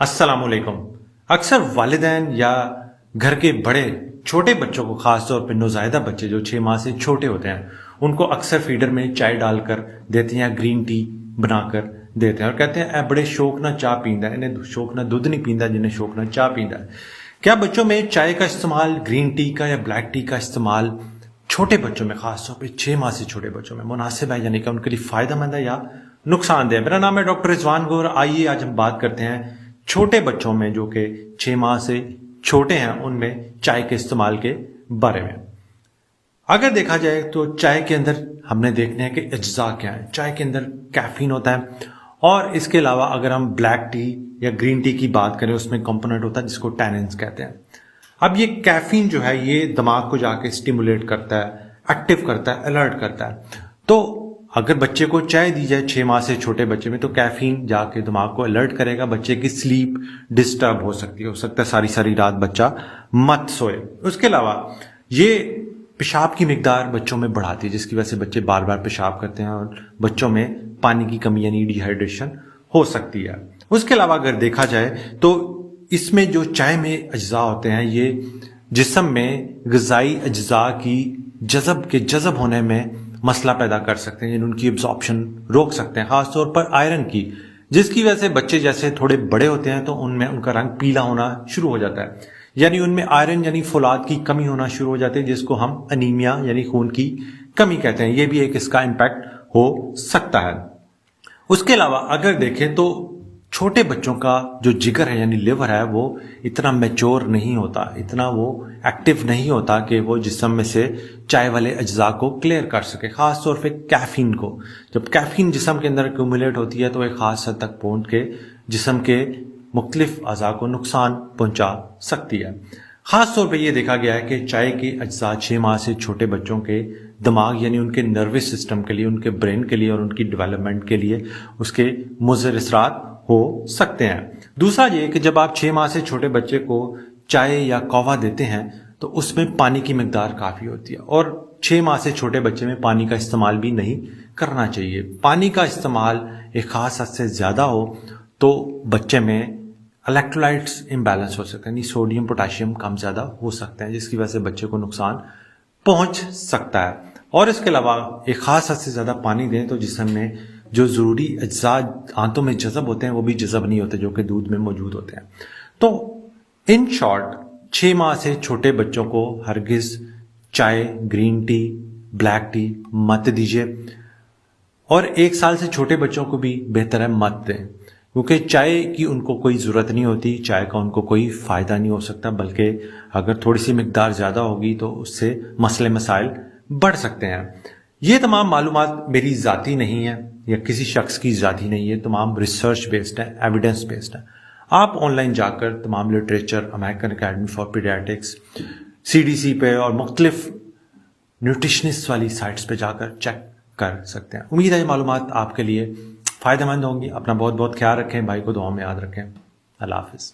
السلام علیکم۔ اکثر والدین یا گھر کے بڑے چھوٹے بچوں کو، خاص طور پہ نوزائیدہ بچے جو 6 ماہ سے چھوٹے ہوتے ہیں، ان کو اکثر فیڈر میں چائے ڈال کر دیتے ہیں، گرین ٹی بنا کر دیتے ہیں اور کہتے ہیں اے بڑے شوق نہ چاہ پیندا ہے، انہیں شوق نہ دودھ نہیں پیندا جنہیں شوق نہ چاہ پیندا ہے۔ کیا بچوں میں چائے کا استعمال، گرین ٹی کا یا بلیک ٹی کا استعمال چھوٹے بچوں میں، خاص طور پہ 6 ماہ سے چھوٹے بچوں میں مناسب ہے، یعنی کہ ان کے لیے فائدہ مند ہے یا نقصان دہ؟ میرا نام ہے ڈاکٹر رضوان گور۔ آئیے آج ہم بات کرتے ہیں چھوٹے بچوں میں جو کہ 6 ماہ سے چھوٹے ہیں، ان میں چائے کے استعمال کے بارے میں۔ اگر دیکھا جائے تو چائے کے اندر ہم نے دیکھنا ہے کہ اجزاء کیا ہیں۔ چائے کے اندر کیفین ہوتا ہے، اور اس کے علاوہ اگر ہم بلیک ٹی یا گرین ٹی کی بات کریں، اس میں کمپوننٹ ہوتا ہے جس کو ٹیننز کہتے ہیں۔ اب یہ کیفین جو ہے یہ دماغ کو جا کے اسٹیمولیٹ کرتا ہے، ایکٹیو کرتا ہے، الرٹ کرتا ہے۔ تو اگر بچے کو چائے دی جائے 6 ماہ سے چھوٹے بچے میں، تو کیفین جا کے دماغ کو الرٹ کرے گا، بچے کی سلیپ ڈسٹرب ہو سکتی ہے، ہو سکتا ہے ساری رات بچہ مت سوئے۔ اس کے علاوہ یہ پیشاب کی مقدار بچوں میں بڑھاتی ہے، جس کی وجہ سے بچے بار بار پیشاب کرتے ہیں اور بچوں میں پانی کی کمی یعنی ڈی ہائیڈریشن ہو سکتی ہے۔ اس کے علاوہ اگر دیکھا جائے تو اس میں جو چائے میں اجزاء ہوتے ہیں، یہ جسم میں غذائی اجزاء کی جذب ہونے میں مسئلہ پیدا کر سکتے ہیں، یعنی ان کی ابزارپشن روک سکتے ہیں، خاص طور پر آئرن کی، جس کی وجہ سے بچے جیسے تھوڑے بڑے ہوتے ہیں تو ان میں ان کا رنگ پیلا ہونا شروع ہو جاتا ہے، یعنی ان میں آئرن یعنی فولاد کی کمی ہونا شروع ہو جاتی ہے، جس کو ہم انیمیا یعنی خون کی کمی کہتے ہیں۔ یہ بھی ایک اس کا امپیکٹ ہو سکتا ہے۔ اس کے علاوہ اگر دیکھیں تو چھوٹے بچوں کا جو جگر ہے یعنی لیور ہے، وہ اتنا میچور نہیں ہوتا، اتنا وہ ایکٹیو نہیں ہوتا کہ وہ جسم میں سے چائے والے اجزاء کو کلیئر کر سکے، خاص طور پہ کیفین کو۔ جب کیفین جسم کے اندر ایکومولیٹ ہوتی ہے تو ایک خاص حد تک پہنچ کے جسم کے مختلف اعضاء کو نقصان پہنچا سکتی ہے۔ خاص طور پہ یہ دیکھا گیا ہے کہ چائے کے اجزاء 6 ماہ سے چھوٹے بچوں کے دماغ یعنی ان کے نروس سسٹم کے لیے، ان کے برین کے لیے اور ان کی ڈیولپمنٹ کے لیے اس کے مضر اثرات ہو سکتے ہیں۔ دوسرا یہ کہ جب آپ 6 ماہ سے چھوٹے بچے کو چائے یا قہوہ دیتے ہیں تو اس میں پانی کی مقدار کافی ہوتی ہے، اور 6 ماہ سے چھوٹے بچے میں پانی کا استعمال بھی نہیں کرنا چاہیے۔ پانی کا استعمال ایک خاص حد سے زیادہ ہو تو بچے میں الیکٹرولائٹس امبیلنس ہو سکتے ہیں، یعنی سوڈیم پوٹاشیم کم زیادہ ہو سکتے ہیں، جس کی وجہ سے بچے کو نقصان پہنچ سکتا ہے۔ اور اس کے علاوہ ایک خاص حد سے زیادہ پانی دیں تو جسم میں جو ضروری اجزاء آنتوں میں جذب ہوتے ہیں وہ بھی جذب نہیں ہوتے، جو کہ دودھ میں موجود ہوتے ہیں۔ تو ان شارٹ 6 ماہ سے چھوٹے بچوں کو ہرگز چائے، گرین ٹی، بلیک ٹی مت دیجیے، اور 1 سال سے چھوٹے بچوں کو بھی بہتر ہے مت دیں، کیونکہ چائے کی ان کو کوئی ضرورت نہیں ہوتی، چائے کا ان کو کوئی فائدہ نہیں ہو سکتا، بلکہ اگر تھوڑی سی مقدار زیادہ ہوگی تو اس سے مسائل بڑھ سکتے ہیں۔ یہ تمام معلومات میری ذاتی نہیں ہے یا کسی شخص کی ذاتی نہیں ہے، تمام ریسرچ بیسڈ ہے، ایویڈنس بیسڈ ہے۔ آپ آن لائن جا کر تمام literature, American academy for paediatrics, CDC پہ اور مختلف نیوٹریشنسٹ والی سائٹس پہ جا کر چیک کر سکتے ہیں۔ امید ہے یہ معلومات آپ کے لیے فائدہ مند ہوں گی۔ اپنا بہت خیال رکھیں، بھائی کو دعاؤں میں یاد رکھیں۔ اللہ حافظ۔